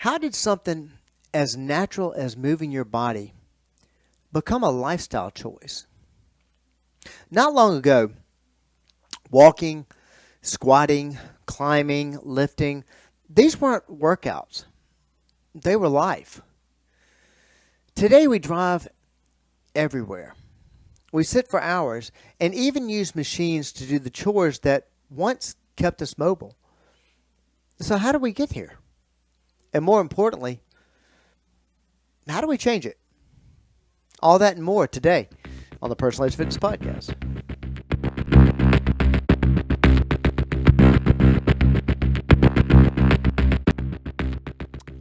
How did something as natural as moving your body become a lifestyle choice? Not long ago, walking, squatting, climbing, lifting, these weren't workouts. They were life. Today we drive everywhere. We sit for hours and even use machines to do the chores that once kept us mobile. So how do we get here? And more importantly, how do we change it? All that and more today on the Personalized Fitness Podcast.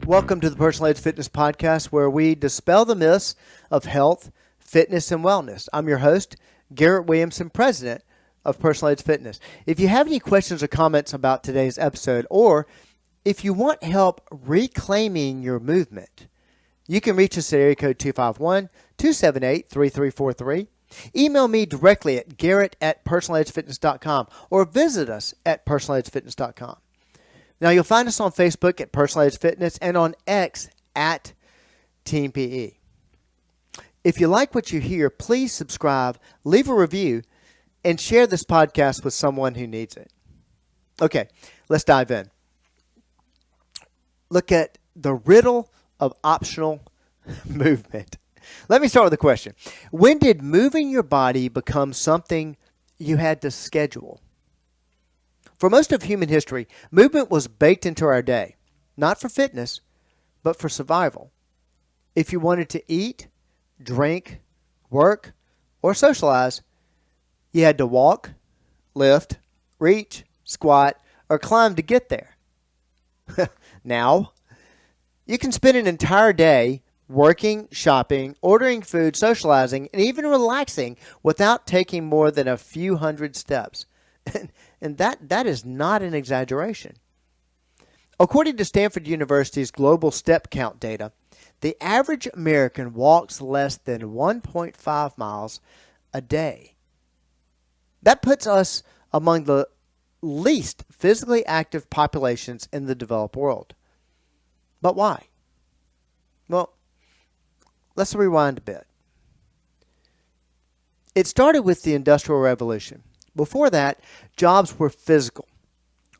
Welcome to the Personalized Fitness Podcast, where we dispel the myths of health, fitness, and wellness. I'm your host, Garrett Williamson, president of Personalized Fitness. If you have any questions or comments about today's episode, or if you want help reclaiming your movement, you can reach us at area code 251-278-3343. Email me directly at garrett@personalizedfitness.com or visit us at personalizedfitness.com. Now, you'll find us on Facebook at Personalized Fitness and on X at Team PE. If you like what you hear, please subscribe, leave a review, and share this podcast with someone who needs it. Okay, let's dive in. Look at the riddle of optional movement. Let me start with a question. When did moving your body become something you had to schedule? For most of human history, movement was baked into our day, not for fitness, but for survival. If you wanted to eat, drink, work, or socialize, you had to walk, lift, reach, squat, or climb to get there. Now, you can spend an entire day working, shopping, ordering food, socializing, and even relaxing without taking more than a few hundred steps. And that is not an exaggeration. According to Stanford University's global step count data, the average American walks less than 1.5 miles a day. That puts us among the least physically active populations in the developed world. But why? Well, let's rewind a bit. It started with the Industrial Revolution. Before that, jobs were physical: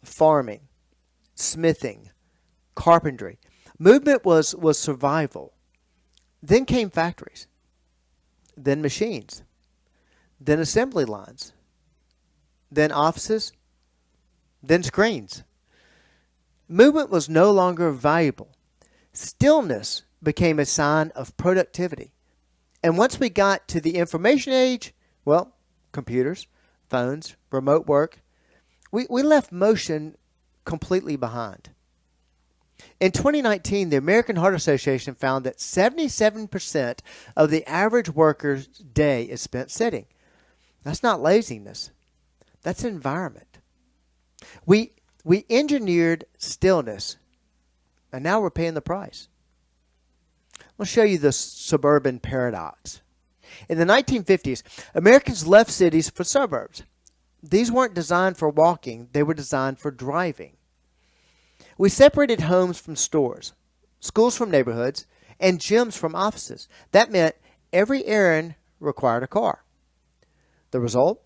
farming, smithing, carpentry. Movement was survival. Then came factories, then machines, then assembly lines, then offices, then screens. Movement was no longer valuable. Stillness became a sign of productivity. And once we got to the information age, well, computers, phones, remote work, we left motion completely behind. In 2019, the American Heart Association found that 77% of the average worker's day is spent sitting. That's not laziness. That's environment. We engineered stillness, and now we're paying the price. I'll show you the suburban paradox. In the 1950s, Americans left cities for suburbs. These weren't designed for walking. They were designed for driving. We separated homes from stores, schools from neighborhoods, and gyms from offices. That meant every errand required a car. The result?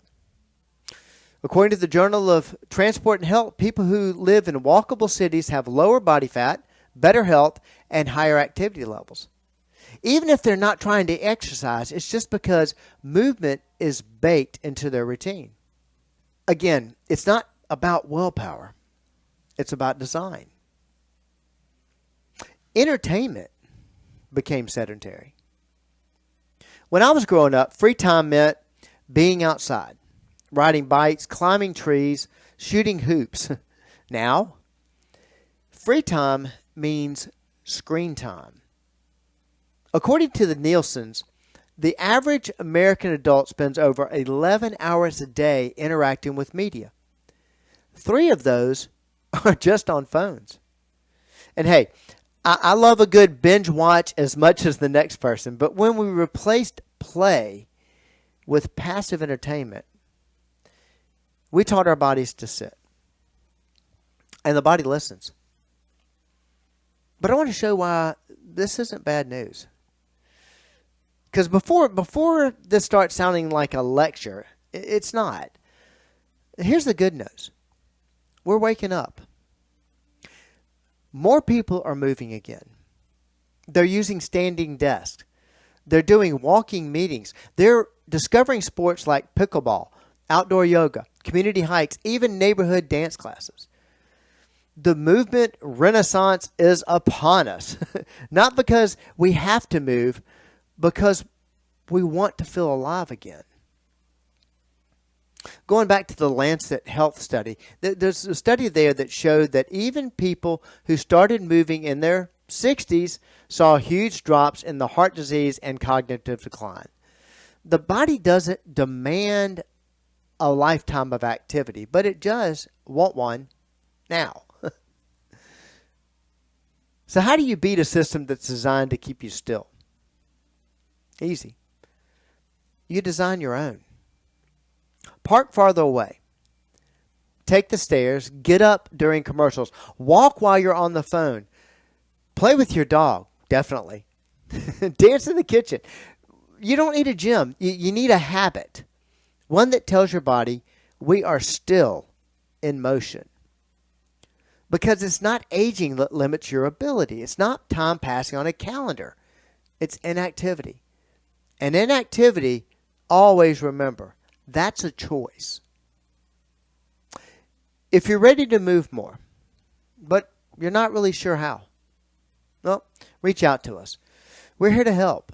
According to the Journal of Transport and Health, people who live in walkable cities have lower body fat, better health, and higher activity levels. Even if they're not trying to exercise, it's just because movement is baked into their routine. Again, it's not about willpower. It's about design. Entertainment became sedentary. When I was growing up, free time meant being outside, riding bikes, climbing trees, shooting hoops. Now, free time means screen time. According to the Nielsen's, the average American adult spends over 11 hours a day interacting with media. 3 of those are just on phones. And hey, I love a good binge watch as much as the next person, but when we replaced play with passive entertainment, we taught our bodies to sit. And the body listens. But I want to show why this isn't bad news. Because before this starts sounding like a lecture, it's not. Here's the good news. We're waking up. More people are moving again. They're using standing desks. They're doing walking meetings. They're discovering sports like pickleball, outdoor yoga, community hikes, even neighborhood dance classes. The movement Rennaissance is upon us. Not because we have to move, because we want to feel alive again. Going back to the Lancet Health study, there's a study there that showed that even people who started moving in their 60s saw huge drops in the heart disease and cognitive decline. The body doesn't demand a lifetime of activity, but it does want one now. So how do you beat a system that's designed to keep you still? Easy. You design your own. Park farther away. Take the stairs. Get up during commercials. Walk while you're on the phone. Play with your dog, definitely. Dance in the kitchen. You don't need a gym. You need a habit. One that tells your body, we are still in motion. Because it's not aging that limits your ability. It's not time passing on a calendar. It's inactivity. And inactivity, always remember, that's a choice. If you're ready to move more, but you're not really sure how, well, reach out to us. We're here to help.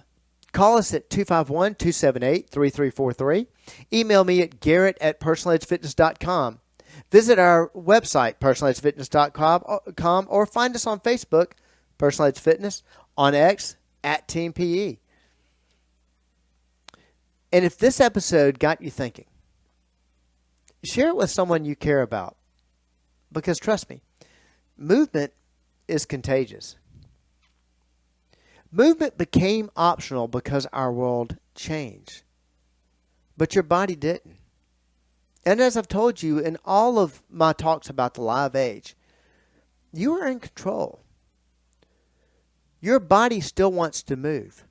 Call us at 251-278-3343. Email me at garrett@personaledgefitness.com. Visit our website, personaledgefitness.com, or find us on Facebook, Personal Edge Fitness, on X, @Team PE. And if this episode got you thinking, share it with someone you care about. Because trust me, movement is contagious. Movement became optional because our world changed. But your body didn't. And as I've told you in all of my talks about the live age, you are in control. Your body still wants to move,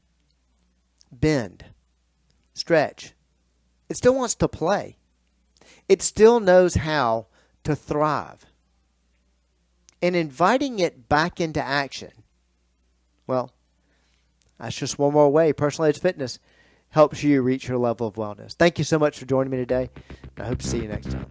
bend, stretch. It still wants to play. It still knows how to thrive. And inviting it back into action, well, that's just one more way Personal Edge Fitness helps you reach your level of wellness. Thank you so much for joining me today. I hope to see you next time.